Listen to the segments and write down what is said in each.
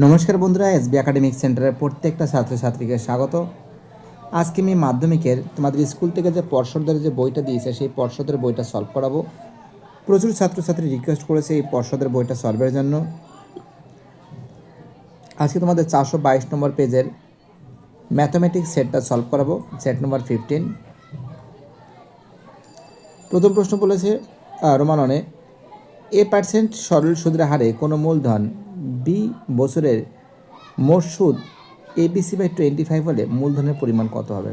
নমস্কার বন্ধুরা, SB academic সেন্টারের প্রত্যেকটা ছাত্রছাত্রীকে স্বাগত। আজকে আমি মাধ্যমিকের তোমাদের স্কুল থেকে যে পর্ষদের যে বইটা দিয়েছে সেই পর্ষদের বইটা সলভ করাবো। প্রচুর ছাত্রছাত্রী রিকোয়েস্ট করেছে এই পর্ষদের বইটা সলভের জন্য। আজকে তোমাদের 422 নম্বর পেজের ম্যাথমেটিক্স সেটটা সলভ করাবো, সেট নম্বর 15। প্রথম প্রশ্ন বলেছে রোমাননে % সরল সুদের হারে কোনো মূলধন বি বছরের মোট সুদ ABC/25 হলে মূলধনের পরিমাণ কত হবে।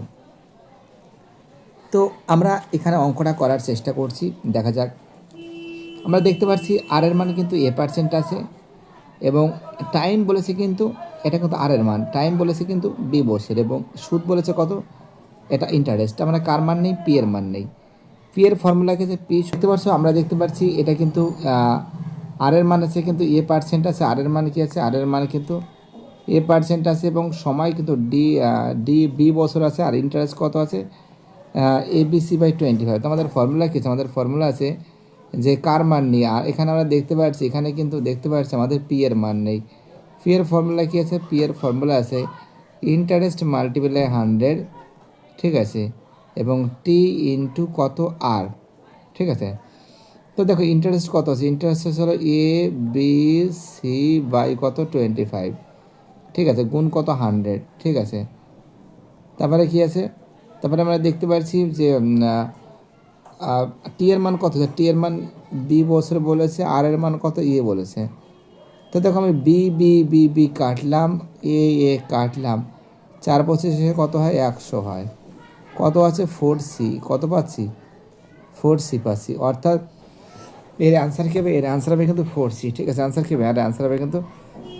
তো আমরা এখানে অঙ্কটা করার চেষ্টা করছি, দেখা যাক। আমরা দেখতে পাচ্ছি আর এর মান কিন্তু A% আছে এবং টাইম বলেছে কিন্তু এটা কিন্তু আর এর মান, টাইম বলেছে কিন্তু বি বছর এবং সুদ বলেছে কত, এটা ইন্টারেস্ট। আমরা কার মান নেই, পি এর মান নেই। পি এর ফর্মুলা কিন্তু পি দেখতে পাচ্ছ, আমরা দেখতে পাচ্ছি এটা কিন্তু আর এর মান আছে কিন্তু A% আছে, আর এর মান কি আছে, আর এর মান কিন্তু A% আছে এবং সময় কিন্তু ডি বছর আছে আর ইন্টারেস্ট কত আছে ABC/25। তো আমাদের ফর্মুলা কি আছে, আমাদের ফর্মুলা আছে যে কার মান নিয়ে, আর এখানে আমরা দেখতে পাচ্ছি এখানে কিন্তু দেখতে পাচ্ছি আমাদের পি এর মান নেই। পি এর ফর্মুলা কি আছে, পি এর ফর্মুলা আছে ইন্টারেস্ট মাল্টিপ্লাই 100, ঠিক আছে, এবং টি ইন্টু কত আর, ঠিক আছে। তো দেখো ইন্টারেস্ট কত আছে, ইন্টারেস্ট হলো ABC/কত 25, ঠিক আছে, গুণ কত 100, ঠিক আছে। তারপরে কি আছে, তারপরে আমরা দেখতে পাচ্ছি যে টি এর মান কত আছে, টি এর মান বি বছর বলেছে, আর এর মান কত বলেছে। তো দেখো আমি বি কাটলাম, এ কাটলাম, 4×25 কত হয় 100 হয়, কত আছে 4C, কত পাচ্ছি 4C পাচ্ছি, অর্থাৎ এর অ্যান্সার কী হবে, এর অ্যান্সার হবে কিন্তু 4C, ঠিক আছে। অ্যান্সার কী হবে, আর অ্যান্সার হবে কিন্তু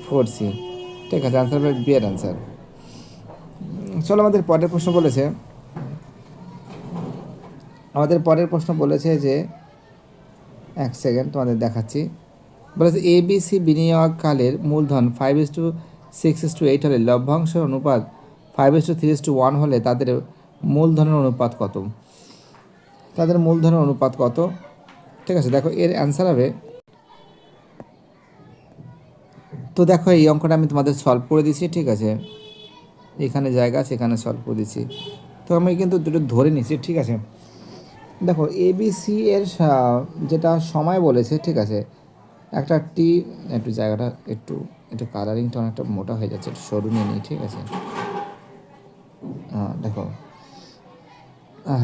4C, ঠিক আছে। অ্যান্সার হবে বি এর অ্যান্সার। চলো আমাদের পরের প্রশ্ন বলেছে, যে এক সেকেন্ড তোমাদের দেখাচ্ছি। বলেছে ABC বিনিয়োগকালের মূলধন 5:6:8 হলে লভ্যাংশের অনুপাত 5:3:1 হলে তাদের মূলধনের অনুপাত কত, তাদের মূলধনের অনুপাত কত, ঠিক আছে। দেখো এর অ্যান্সার হবে, তো দেখো এই অঙ্কটা আমি তোমাদের সলভ করে দিচ্ছি, ঠিক আছে। এখানে জায়গা আছে, এখানে সলভ করে দিচ্ছি। তো আমি কিন্তু দুটো ধরে নিচ্ছি, ঠিক আছে। দেখো ABC এর যেটা সময় বলেছে, ঠিক আছে, একটা টি, একটু জায়গাটা একটু কালারিংটা অনেকটা মোটা হয়ে যাচ্ছে, একটু সরু নিয়ে নিই, ঠিক আছে। দেখো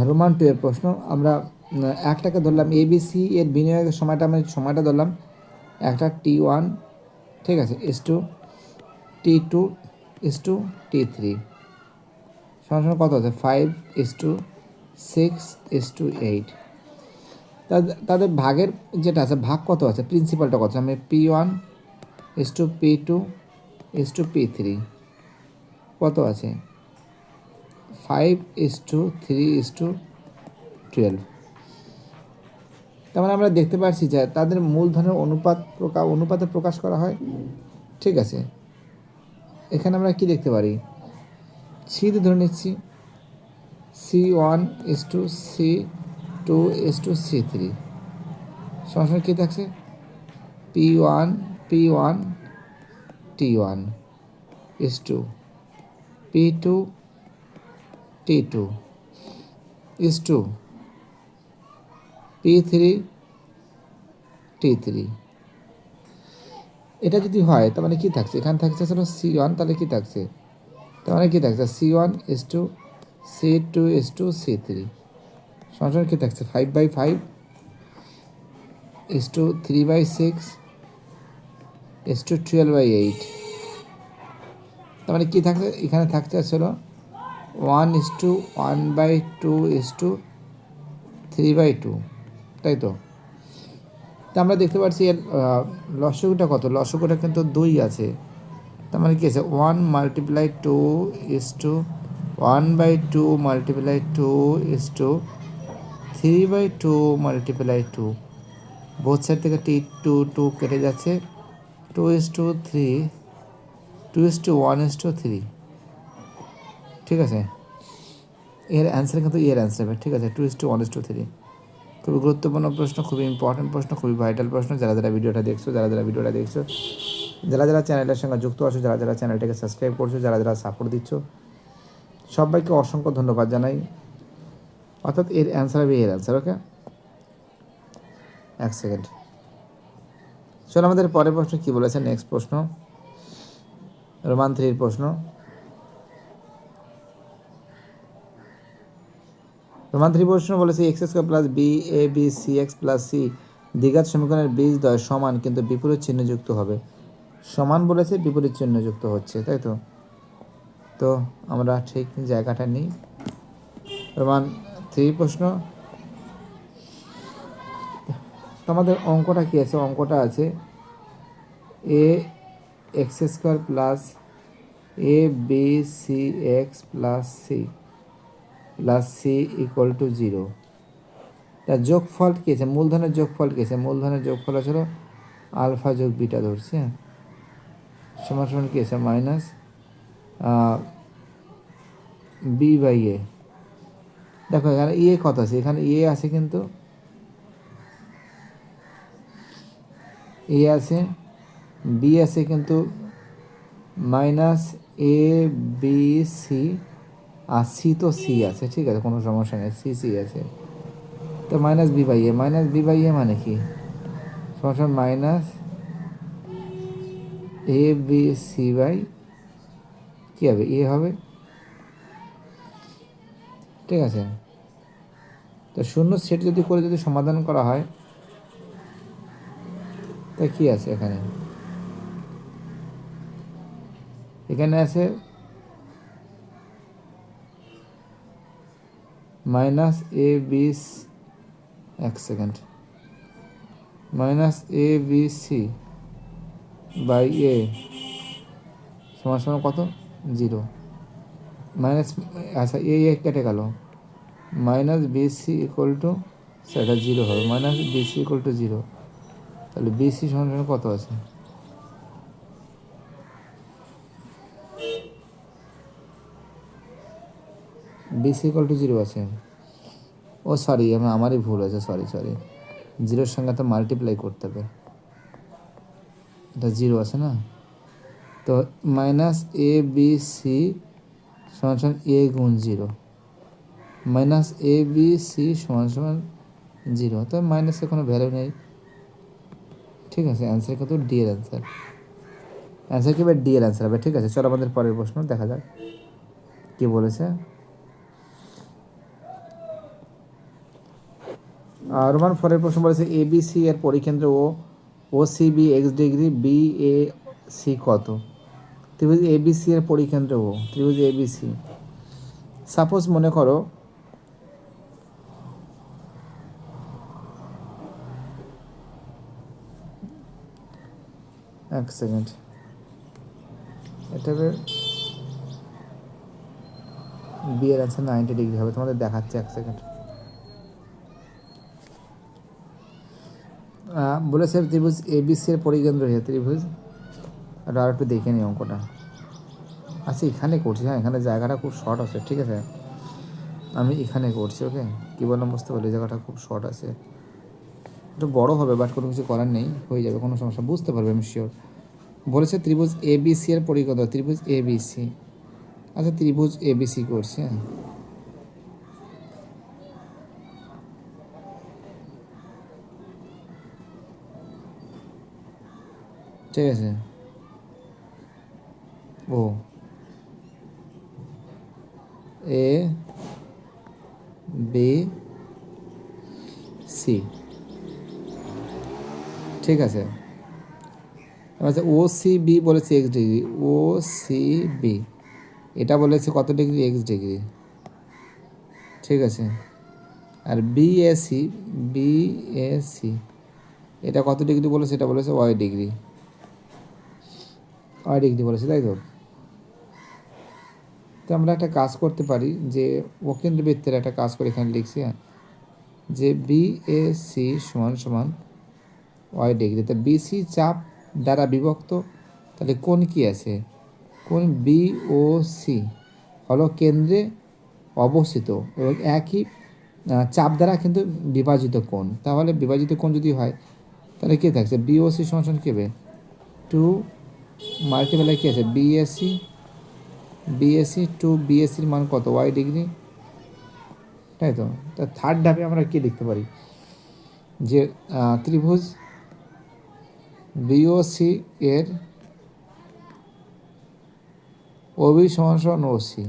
রোমান 2 এর প্রশ্ন, আমরা একটাকে ধরলাম ABC এর বিনিয়োগের সময়টা, আমি সময়টা ধরলাম একটা T1, ঠিক আছে, S2 T2 S2 T3 সমান কত আছে 5:6:8। তাদের ভাগের যেটা আছে, ভাগ কত আছে, প্রিন্সিপালটা কত, আমি P1:P2:P3 কত আছে 5:3:12। তার মানে আমরা দেখতে পাচ্ছি যে তাদের মূলধনের অনুপাতে প্রকাশ করা হয়, ঠিক আছে। এখানে আমরা কি দেখতে পারি, সি ধরে নিচ্ছি, C1:C2:C3 সমান কী থাকছে P1T1 P2T2 P3T3। এটা যদি হয় তার মানে কী থাকছে, এখানে থাকছে হলো C1, তাহলে কী থাকছে, তার মানে কী থাকছে C1:C2:C3 সমান কী থাকছে 5/5:3/6:12/8। তার মানে কী থাকছে, এখানে থাকছে হলো 1:1/2:3/2, তাই তো। তা আমরা দেখতে পাচ্ছি এর লসগুটা কত, লসগুটা কিন্তু 2 আছে। তার মানে কী আছে 1:2:1/2:3/2 বোথ সাইড থেকে T2 কেটে যাচ্ছে, 2:1:3, ঠিক আছে। এর অ্যান্সার কিন্তু এর অ্যান্সার হবে, ঠিক আছে, 2:1:3। খুবই গুরুত্বপূর্ণ প্রশ্ন, খুবই ইম্পর্টেন্ট প্রশ্ন, খুবই ভাইটাল প্রশ্ন। যারা ভিডিওটা দেখছো যারা যারা চ্যানেলের সঙ্গে যুক্ত আছো, যারা যারা চ্যানেলটাকে সাবস্ক্রাইব করছো, যারা যারা সাপোর্ট দিচ্ছ, সবাইকে অসংখ্য ধন্যবাদ জানাই। অর্থাৎ এর অ্যান্সার হবে এর অ্যান্সার। ওকে, এক সেকেন্ড। চলো আমাদের পরের প্রশ্ন কী বলেছে। নেক্সট প্রশ্ন, রোমান 3 প্রশ্ন। রোমান 3 প্রশ্ন বলেছে x square plus b a B c x plus c দ্বিঘাত সমীকরণের বীজদ্বয় সমান কিন্তু বিপরীত চিহ্নযুক্ত হবে। সমান বলেছে, বিপরীত চিহ্নযুক্ত হচ্ছে, তাই তো? তো আমরা ঠিক জায়গাটা নিই। রোমান 3 প্রশ্ন। তোমাদের অঙ্কটা কী আছে? অঙ্কটা আছে a x square plus a B c x plus c equal to 0। তার যোগফল কী আছে? মূলধনের যোগফল কী আছে? মূলধনের যোগফল আছে আলফা যোগ বিটা ধরছে, সমান সমান কী আছে? মাইনাস বি বাই এ। দেখো এখানে এ কত আছে? এখানে এ আছে, কিন্তু এ আছে, বি আছে, কিন্তু minus a B C, R C তো সি আছে, ঠিক আছে, কোনো সমস্যা নেই, সি আছে। তো মাইনাস বি বাই এ মানে কি? সমস্যা minus a B c by কী হবে? এ হবে, ঠিক আছে। তো শূন্য সেট যদি করে যদি সমাধান করা হয়, তা কী আছে এখানে? এখানে আছে মাইনাস এ বি, এক second, minus a B c by a সমান সমান কত? 0। মাইনাস, আচ্ছা এ কেটে গেল, মাইনাস বিসি ইকুয়াল টু, সেটা 0 হবে, মাইনাস বিসি ইকুয়াল টু 0। তাহলে বিসি সমান সমান কত আছে? বিসি ইকুয়াল টু 0 আছে। ও সরি, আমারই ভুল হয়েছে, সরি 0-এর সঙ্গে তো মাল্টিপ্লাই করতে হবে, এটা 0 আছে না? তো মাইনাস এ বি সি সমান সমান এ গুণ 0, মাইনাস এ বি সি সমান সমান 0। তো মাইনাসের কোনো ভ্যালু নেই, ঠিক আছে। অ্যান্সার কিন্তু ডি এর অ্যান্সার। অ্যান্সার কি? ডি এর অ্যান্সার হবে, ঠিক আছে। চলো আমাদের পরের প্রশ্ন দেখা যাক কি বলেছে। রোমান 4 প্রশ্ন বলেছে এ বি সি এর পরিকেন্দ্র ও C B x degree, B A C কত? ত্রিভুজ এ বি সি এর পরিকেন্দ্র ও, ত্রিভুজ এ বি সি। সাপোজ মনে করো এক সেকেন্ড, এটা বি এর অ্যান্সার 90 ডিগ্রি হবে, তোমাদের দেখাচ্ছে, এক সেকেন্ড। বলেছে ত্রিভুজ এ বি সি এর পরিকেন্দ্র হয়ে ত্রিভুজ, আর একটু দেখে নিই অঙ্কটা। আচ্ছা এখানে করছি, হ্যাঁ এখানে জায়গাটা খুব শর্ট আছে, ঠিক আছে, আমি এখানে করছি। ওকে, কী বললাম বুঝতে পারলি? জায়গাটা খুব শর্ট আছে, একটু বড়ো হবে, বাট কোনো কিছু করার নেই, হয়ে যাবে, কোনো সমস্যা, বুঝতে পারবে আমি শিওর। বলেছে ত্রিভুজ এ বি সি এর পরিকেন্দ্র, ত্রিভুজ এ বি সি। আচ্ছা ত্রিভুজ এ বি সি করছে, ঠিক আছে। ও এ বি সি, ঠিক আছে। আচ্ছা ও সি বি বলেছে এক্স ডিগ্রি, ও সি বি এটা বলেছে কত ডিগ্রি? এক্স ডিগ্রি, ঠিক আছে। আর বি এ সি এটা কত ডিগ্রি বলেছে? এটা বলেছে ওয়াই ডিগ্রি বলেছে, তাই তো? তো আমরা একটা কাজ করতে পারি, যে অকেন্দ্রবৃত্তের একটা কাজ করে এখানে লিখছি, যে বি এ সি সমান সমান ওয়াই ডিগ্রি। তা বিসি চাপ দ্বারা বিভক্ত, তাহলে কোণ কি আছে? কোণ বি ও সি হলো কেন্দ্রে অবস্থিত এবং একই চাপ দ্বারা কিন্তু বিভাজিত কোণ। তাহলে বিভাজিত কোণ যদি হয়, তাহলে কী থাকছে? বি ও সি সমান সমান কী হবে? 2 মাল্টিপ্লাই কী আছে বিএসি টু বিএসির মান কত ওয়াই ডিগ্রি, তাই তো। তা থার্ড ধাপে আমরা কী লিখতে পারি যে ত্রিভুজ বিওসি এর ওবি সমান সমান ওসি,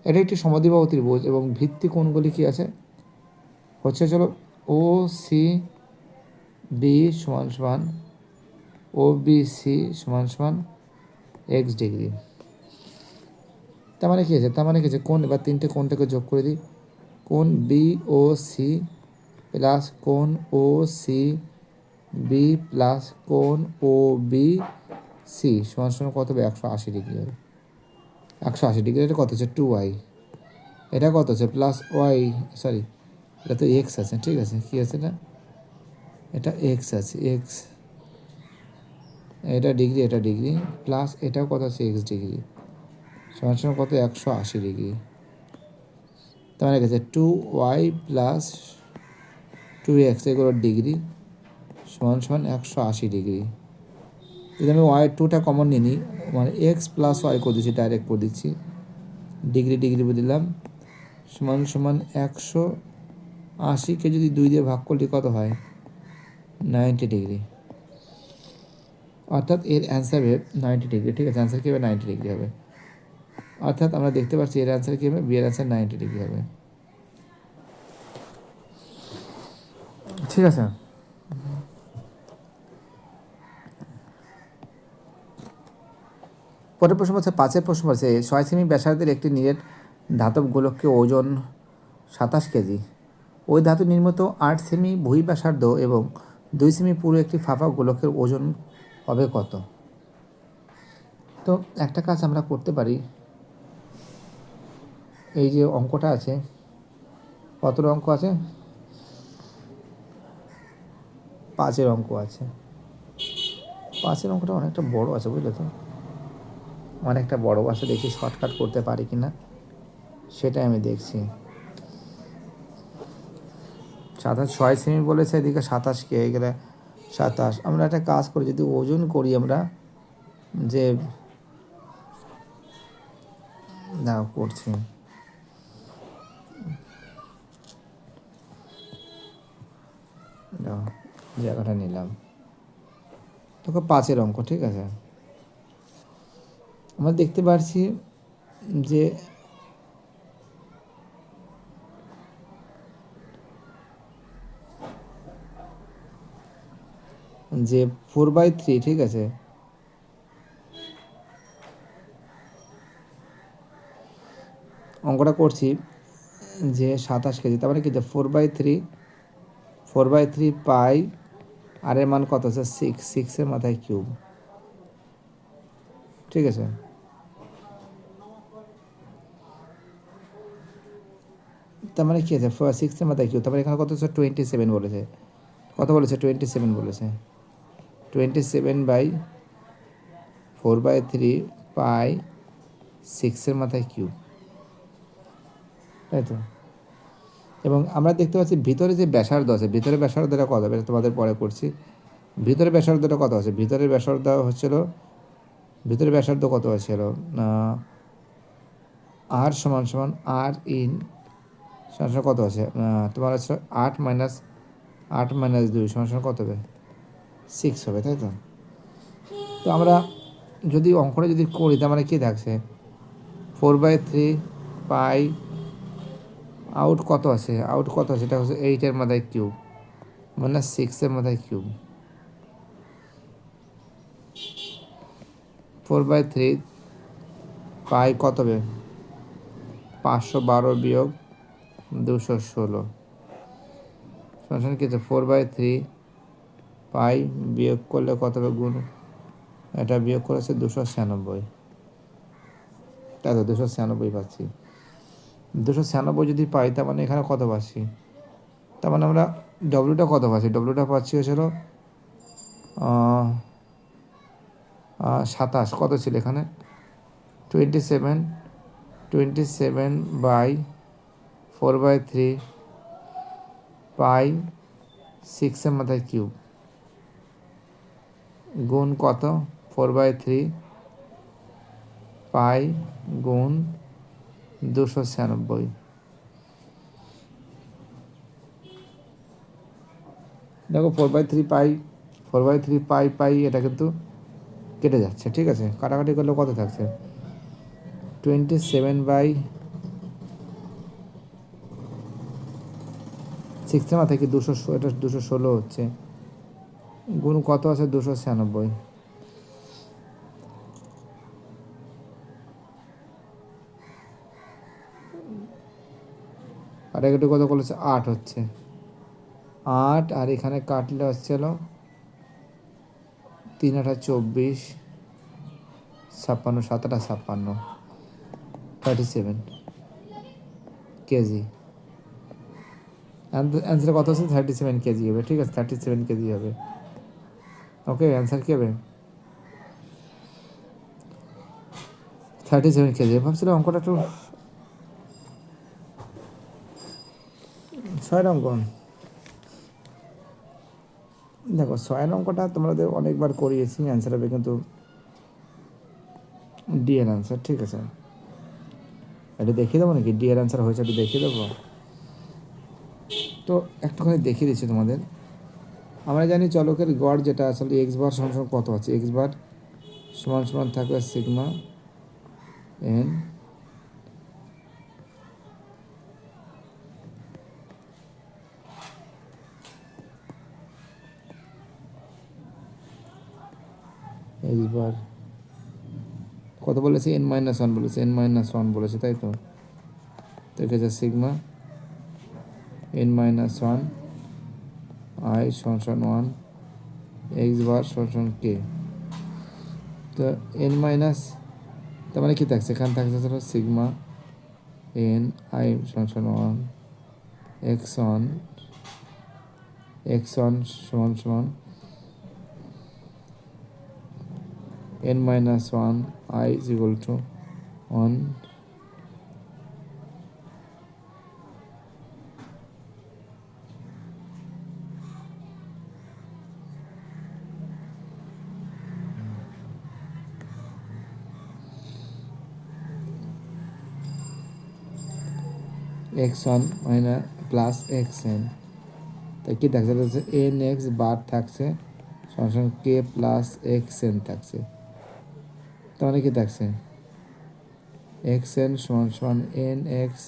এটা একটি সমদ্বিবাহু ত্রিভুজ এবং ভিত্তি কোণগুলি কী আছে হচ্ছে, চলো ও সি বি সমান সমান ও বি সি সমান সমান এক্স ডিগ্রি। তার মানে কী আছে, তার মানে কী আছে কোণ, এবার তিনটে কোণটাকে যোগ করে দিই, কোণ বি ও সি প্লাস কোণ ও সি বি প্লাস কোণ ও বি সি সমান সমান কত হবে 180 ডিগ্রি হবে। 180 ডিগ্রি এটা কত হচ্ছে 2y, এটা কত হচ্ছে প্লাস ওয়াই, সরি এটা তো এক্স আছে, ঠিক আছে কী আছে এটা এক্স আছে, এক্স এটা ডিগ্রি প্লাস এটাও কত আছে এক্স ডিগ্রি সমান সমান কত 180 ডিগ্রি। তার মানে গেছে 2y প্লাস 2x এগুলোর ডিগ্রি সমান সমান 180 ডিগ্রি। যদি আমি ওয়াই 2টা কমন নিয়ে নিই, মানে এক্স প্লাস ওয়াই করে দিচ্ছি, ডাইরেক্ট করে দিচ্ছি, ডিগ্রি দিলাম সমান সমান 180কে যদি 2 দিয়ে ভাগ করলে কত হয় 90 ডিগ্রি, অর্থাৎ এর অ্যান্সার হবে 90 ডিগ্রি, ঠিক আছে। অ্যান্সার কী হবে 90 ডিগ্রি হবে, অর্থাৎ আমরা দেখতে পাচ্ছি এর অ্যান্সার কী হবে, বি এর অ্যান্সার 90 ডিগ্রি হবে, ঠিক আছে। পরের প্রশ্ন হচ্ছে 5 প্রশ্ন আছে, 6 সেমি ব্যাসার্ধের একটি নিরেট ধাতব গোলককে ওজন 27 কেজি, ওই ধাতু নির্মিত 8 সেমি বহি ব্যাসার্ধ এবং 2 সেমি পুরো একটি ফাঁপা গোলকের ওজন হবে কত। তো একটা কাজ আমরা করতে পারি, এই যে অঙ্কটা আছে, কতটা অঙ্ক আছে 5 অঙ্ক আছে, 5 অঙ্কটা অনেকটা বড় আছে বুঝলে তো, অনেকটা বড় আছে, দেখি শর্টকাট করতে পারি কি না সেটাই আমি দেখছি। 6 সেমি বলেছে, এদিকে 27 কে গেলে 27, আমরা একটা কাজ করি যদি ওজন করি আমরা, যে না করছি জায়গাটা নিলাম, তোকে 5 অঙ্ক, ঠিক আছে। আমরা দেখতে পাচ্ছি যে যে 4/3, ঠিক আছে, অঙ্কটা করছি যে 27 কেজি, তার মানে কি যে 4/3 পাই, আর এর মান কত আছে 6 মাথায় কিউব, ঠিক আছে। তার মানে কি আছে 6 মাথায় কিউব, তারপরে এখানে কত আছে 27 বলেছে, কত বলেছে 27 বলেছে, 27/4/3 পাই 6 মাথায় কিউব, তাই তো। এবং আমরা দেখতে পাচ্ছি ভিতরে যে ব্যাসার্ধ আছে, ভিতরে ব্যাসার্ধটা কত হবে তোমাদের পরে করছি, ভিতরে ব্যাসার্ধটা কত আছে, ভিতরে ব্যাসার্ধ হচ্ছিল, ভিতরে ব্যাসার্ধ কত হয়েছিল আর সমান সমান আর ইন সমান কত আছে তোমার হচ্ছে 8 - 2 সমান কত হবে 6 হবে, তাই তো। তো আমরা যদি অঙ্কটা যদি করি, তার মানে কী থাকছে 4/3 পাই আউট কত আছে, এটা হচ্ছে 8 মাথায় কিউব মানে 6 মাথায় কিউব, 4/3 পাই কত হবে 512 বিয়োগ 216 সমান কি আছে 4/3 পাই বিয়োগ করলে কত হবে গুণ, এটা বিয়োগ করেছে 296, তাই তো 296 পাচ্ছি। 296 যদি পাই, তার মানে এখানে কত পাচ্ছি, তার মানে আমরা ডব্লিউটা কত পাচ্ছি, ডব্লিউটা পাচ্ছি হচ্ছিল 27, কত ছিল এখানে 27/4/3 পাই 6 মাথায় কিউব গুণ কত 4/3 পাই গুণ 296। দেখো 4/3 পাই এটা কিন্তু কেটে যাচ্ছে, ঠিক আছে। কাটাকাটি করলে কত থাকছে? 27/6 মাথায় কি 200, এটা 216 হচ্ছে, গুণ কত আছে? 296। কাটাকাটি কত করেছে? 8 হচ্ছে, 8 আর এখানে কাটলে হচ্ছিল 3 8 24, 56, 7 8 56, 37 কেজি। অ্যান্সার কত আছে? 37 কেজি হবে, ঠিক আছে, 37 কেজি হবে। ওকে, অ্যান্সার কী হবে? 37 কেজি। ভাবছিলাম অঙ্কটা একটু 6 অঙ্ক। দেখো 6 অঙ্কটা তোমাদের অনেকবার করিয়েছি, অ্যান্সার হবে কিন্তু ডি এর অ্যান্সার, ঠিক আছে। এটা দেখিয়ে দেবো নাকি? ডি এর অ্যান্সার হয়েছে, এটা দেখিয়ে দেবো। তো একটুখানি দেখিয়ে দিচ্ছি তোমাদের। আমরা জানি চলকের গড় যেটা আসলে এক্স বার সমান কত আছে? এক্স বার সমান থাকবে সিগমা এন এক্স বার কত বলেছে? n-1 বলেছে, n-1 বলেছে, তাই তো। দেখেছে সিগমা n-1 i সমান 1 এক্স বার সমান কে। তো n মাইনাস, তার মানে কি থাকছে? এখানে থাকছে সিগমা এন আই সমান 1 x1 সমান n-1 i is equal to 1 x1 minus plus xn। তাই কি থাকছে? এন এক্স বার থাকছে সমান কে প্লাস xn থাকছে। তার মানে কি থাকছে? xn সমান এন এক্স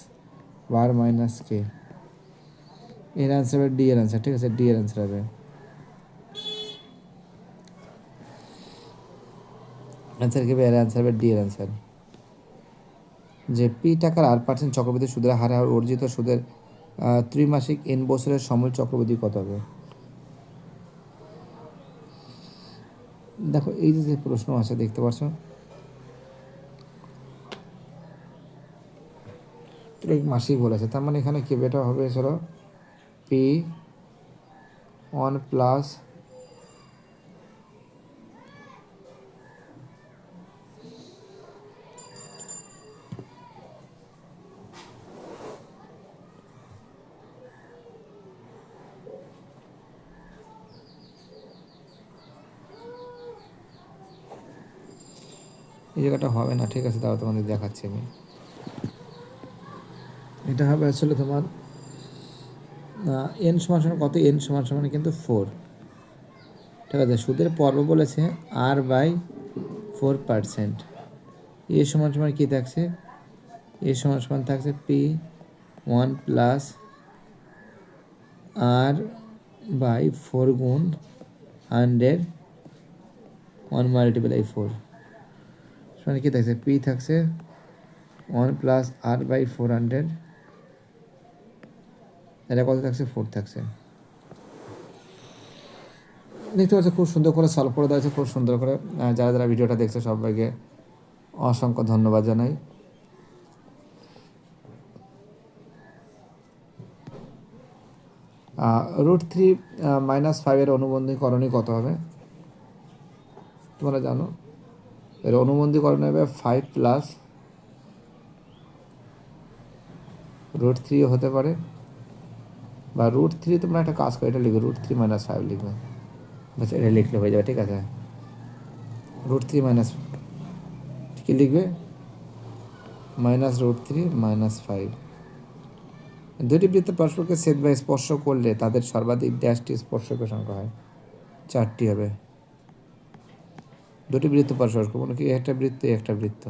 বার মাইনাস কে। এর অ্যান্সার হবে ডি এর অ্যান্সার, ঠিক আছে। ডি এর অ্যান্সার হবে। অ্যান্সার কি হবে? এর অ্যান্সার হবে ডি এর অ্যান্সার। যে পি টাকার 8% চক্রবৃদ্ধি সুদের হারে অর্জিত সুদের ত্রিমাসিক n বছরের সময় চক্রবৃদ্ধি কত হবে? দেখো এই যে প্রশ্ন আছে দেখতে পাচ্ছ, মাসিক বলেছে, তার মানে এখানে কি এটা হবে? চলো পি 1 প্লাস এই জায়গাটা হবে না, ঠিক আছে, তাও তোমাদের দেখাচ্ছি আমি। এটা হবে আসলে তোমার n সমান কত? n সমান কিন্তু 4, ঠিক আছে। সুদের পর্ব বলেছে r/4%। এ সমান কী থাকছে? এ সমান থাকছে পি 1 প্লাস r/4 গুণ 100 1 মাল্টিপ্লাই 4 সমান কী থাকছে? পি থাকছে 1 প্লাস r/400, এটা কত থাকছে? 4 থাকছে। দেখতে পাচ্ছ খুব সুন্দর করে সলভ করে দেওয়া হয়েছে, খুব সুন্দর করে। যারা যারা ভিডিওটা দেখছে সবাইকে অসংখ্য ধন্যবাদ জানাই। √3 - 5 এর অনুবন্ধীকরণই কত হবে? তোমরা জানো এর অনুবন্ধীকরণ হবে 5 প্লাস √3 হতে পারে, বা √3 তোমরা একটা কাজ করো, এটা লিখবে √3 - 5 লিখবে, বাস এটা লিখলে হয়ে যাবে, ঠিক আছে। √3 মাইনাস কী লিখবে -√3 -5। দুটি বৃত্ত পরস্পরকে ছেদ বা স্পর্শ করলে তাদের সর্বাধিক ড্যাশটি স্পর্শকের সংখ্যা হয়, 4টি হবে। দুটি বৃত্ত পরস্পর কোনো কি একটা বৃত্ত একটা বৃত্ত,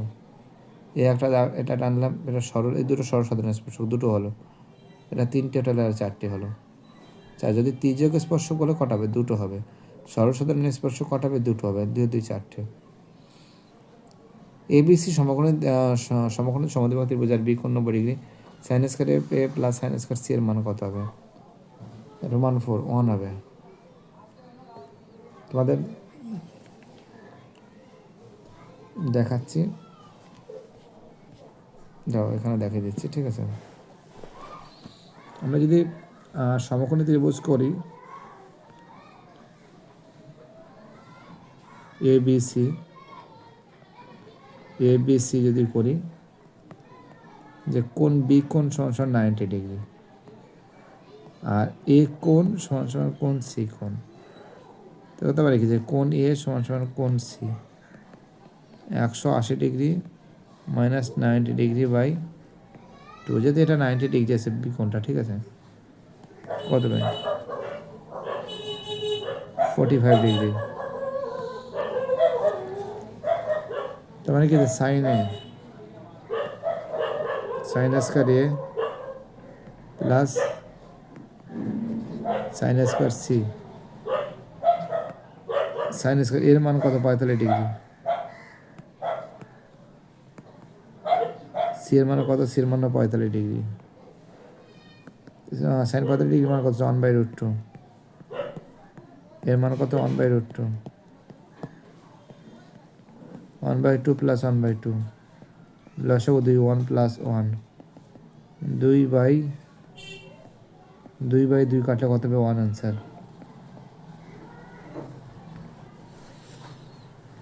এটা টানলাম, এটা সরল, এই দুটো সরসাধারণ স্পর্শক দুটো হলো, এটা 3টে হলে আর 4টে হলো। যদি তির্যক স্পর্শ করলে কটা হবে, দুটো হবে। সরসাধারণ স্পর্শ কটা হবে, দুটো হবে। 2 2 4টে। ABC সমকোণী সমদ্বিবাহু ত্রিভুজ আর বি কোণ 90 degree, sign square A plus sine square C এর মান কত হবে? রোমান 4 1 হবে। তোমাদের দেখাচ্ছি, যাও এখানে দেখিয়ে দিচ্ছি, ঠিক আছে। আমরা যদি সমকোণী ত্রিভুজ করি ABC যদি করি, যে কোণ বি কোণ সমান 90 ডিগ্রি আর এ কোণ সমান কোণ সি কোণ, তো হতে পারে কি যে কোণ এ সমান কোণ C 180 degree minus 90 degree by 2, যদি এটা 90 ডিগ্রি আছে বি কোণটা, ঠিক আছে, কত পাই 45 ডিগ্রি। তার মানে কি যে sine square A plus sine square C, sine square এর মান কত 45 ডিগ্রি, সি এর মান কত, সি এর মান 45 ডিগ্রি, সাইন 45 ডিগ্রি মান কত 1/√2, এর মান কত 1/√2, 1/2 প্লাস 1/2 লসাগু 2 1 প্লাস 1 2/2 কাটলে কত হবে 1 আনসার,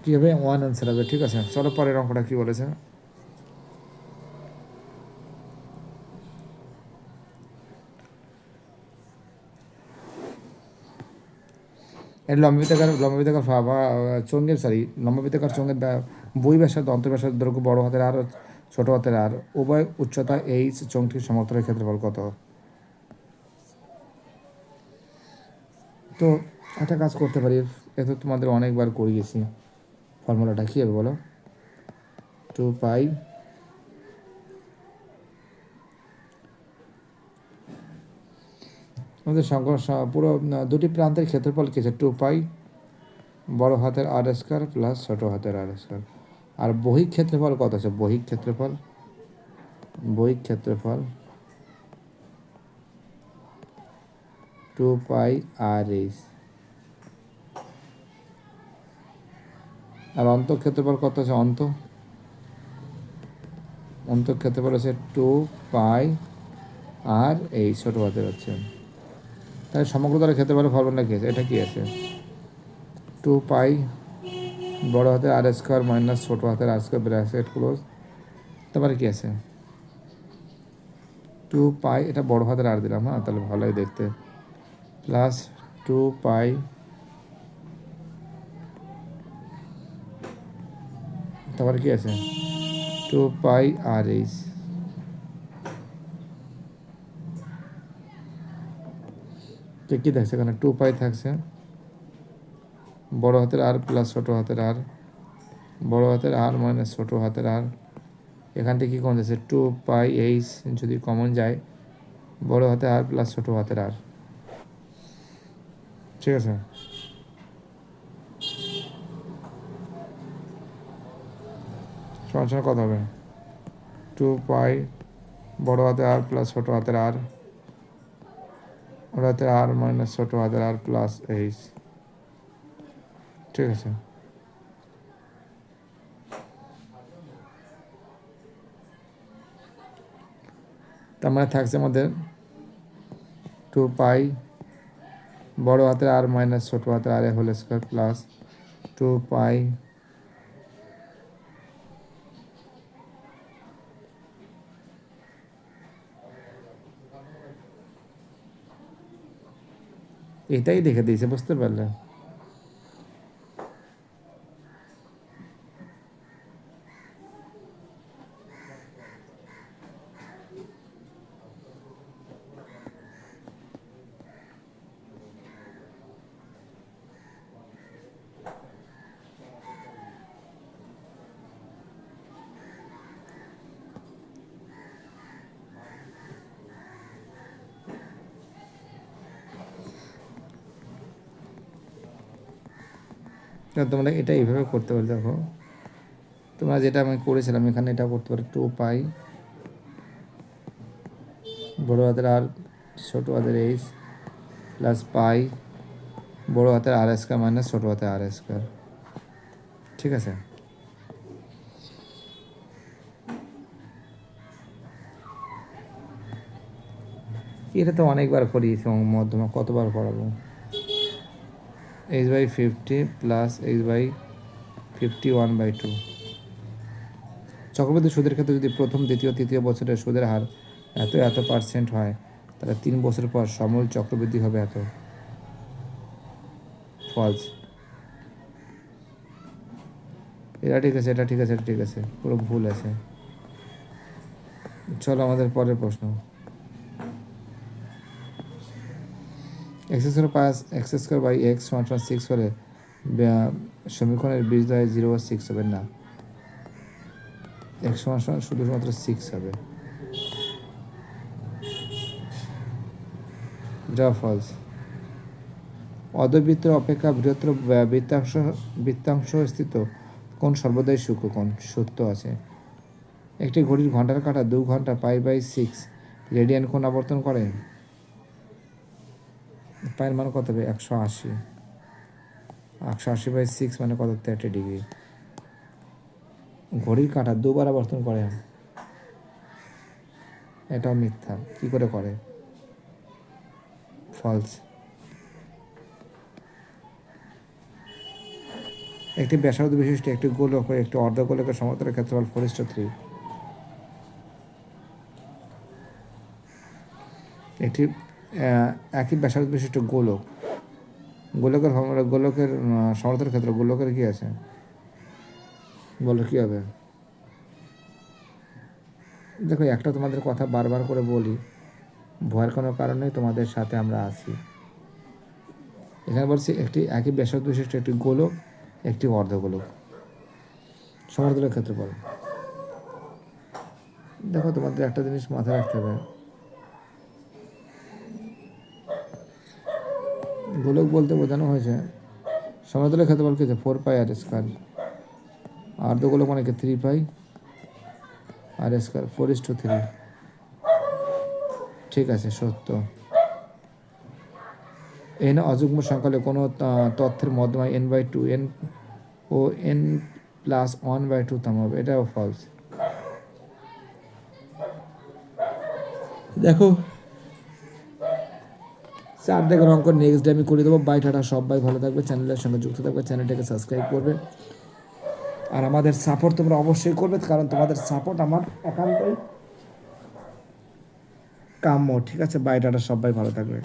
কী হবে 1 আনসার হবে, ঠিক আছে। চলো পরের অঙ্কটা কী বলেছে। লম্ববৃত্তাকার চোঙের লম্ববৃত্তাকার চোঙের বই ব্যাসার্ধ অন্তর্ব্যাসার্ধ দৈর্ঘ্য বড় হাতের আর ছোট হাতের আর উভয় উচ্চতা এইচ, চোঙটির সমতলের ক্ষেত্রফল কত? তো একটা কাজ করতে পারি, এ তো তোমাদের অনেকবার করিয়েছি। ফর্মুলাটা কী হবে বলো, 2 পাই আমাদের পুরো দুটি প্রান্তের ক্ষেত্রফল কী আছে, 2 পাই বড় হাতের আর স্কয়ার প্লাস ছোট হাতের আর স্কয়ার। আর বহিক ক্ষেত্রফল কত আছে, বহিক ক্ষেত্রফল 2 পাই আর এইচ। আর অন্তঃক্ষেত্রফল কত আছে, অন্তঃক্ষেত্রফল আছে 2 পাই আর এই ছোট হাতের হচ্ছে। তাহলে সমগ্র দ্বারা ক্ষেত্রফলের ফর্মুলা কী আছে, এটা কি আছে 2 পাই বড় হাতের আর স্কয়ার মাইনাস ছোট হাতের আর স্কয়ার ব্র্যাকেট ক্লোজ, তারপরে কি আছে 2 পাই, এটা বড় হাতের আর দিলাম, হ্যাঁ তাহলে ভালোই দেখতে, প্লাস 2 পাই তারপরে কি আছে 2 পাই আর এইচ। তো কী থাকছে এখানে 2 পাই থাকছে বড় হাতের আর প্লাস ছোট হাতের আর, বড় হাতের আর মাইনাস ছোট হাতের আর, এখান থেকে কী কমন যাচ্ছে 2 পাই এইচ, যদি কমন যায় বড় হাতের আর প্লাস ছোট হাতের আর, ঠিক আছে। সমান কত হবে 2 পাই বড় হাতের আর প্লাস ছোট হাতের আর, বড় হাতের আর মাইনাস ছোট হাতের আর প্লাস এইচ, ঠিক আছে। তার মানে থাকছে আমাদের 2 পাই বড় হাতের আর মাইনাস ছোট হাতের আর হোল স্কয়ার প্লাস 2 পাই এটাই দেখে দিয়েছে, বুঝতে পারলে। তোমরা এটা এইভাবে করতে পারো। দেখো তোমরা যেটা আমি করেছিলাম এখানে এটা করতে পারো, 2 পাই বড় হাতের আর ছোট হাতের এইচ প্লাস পাই বড় হাতের আর স্কয়ার মাইনাস ছোট হাতের আর স্কয়ার। ঠিক আছে, এটা তো অনেকবার করিয়েছি এবং মধ্যমা কতবার পড়াবো। h/50 plus h/51/2। চক্রবৃদ্ধি সুদের ক্ষেত্রে যদি প্রথম দ্বিতীয় তৃতীয় বছরের সুদের হার এত পার্সেন্ট হয়, তাহলে 3 বছর পর সমূল চক্রবৃদ্ধি হবে এত। ফলস। এটা ঠিক আছে, এটা ঠিক আছে, এটা ঠিক আছে, পুরো ভুল আছে। চলো আমাদের পরের প্রশ্ন। x² x সমান 6 হলে সমীকরণের বীজদ্বয় 0 ও 6 হবে না, x সমান শুধুমাত্র 6 হবে। যা ফলস। অর্ধবৃত্তের অপেক্ষা বৃহত্তর বৃত্তাংশ স্থিত কোণ সর্বদাই সূক্ষ্মকোণ। সত্য আছে। একটি ঘড়ির ঘন্টার কাঁটা 2 ঘন্টা π/6 রেডিয়ান কোণ আবর্তন করে। পায়ের মান কত হবে? 180। 180/6 মানে কত? 30 ডিগ্রি। ঘড়ির কাঁটা 2 বার আবর্তন করে, এটাও মিথ্যা। কি করে করে? ফলস। একটি ব্যাসার্ধ বিশিষ্ট একটি গোলক ও একটি অর্ধগোলকের সমতলের ক্ষেত্রফল 4:3। একটি একই ব্যাসার্ধ বিশিষ্ট গোলকের সমতলের ক্ষেত্র, গোলকের কি আছে বলো, কি হবে? দেখো একটা তোমাদের কথা বারবার করে বলি, ভয়ের কোনো কারণে তোমাদের সাথে আমরা আছি। এখানে বলছি একটি একই ব্যাসার্ধ বিশিষ্ট একটি গোলক একটি অর্ধগোলক সমতলের ক্ষেত্রফল। দেখো তোমাদের একটা জিনিস মাথায় রাখতে হবে, গোলক বলতে বোঝানো হয়েছে সমতলের ক্ষেত্রফল কি আছে? 4πr²। অর্ধগোলক মানে কি? 3πr²। 4:3। ঠিক আছে, সত্য। n অযুগ্ম সংখ্যা হলে কোনো তথ্যের মধ্যমা n/2 n ও n+1/2 তম হবে, এটাও ফলস। দেখো 4 দাগের অঙ্ক নেক্সট ডে আমি করে দেবো। বাই, টাটা, সবাই ভালো থাকবে, চ্যানেলের সঙ্গে যুক্ত থাকবে, চ্যানেলটাকে সাবস্ক্রাইব করবে, আর আমাদের সাপোর্ট তোমরা অবশ্যই করবে, কারণ তোমাদের সাপোর্ট আমার একান্তই কাম্য। ঠিক আছে, বাই, টাটা, সবাই ভালো থাকবে।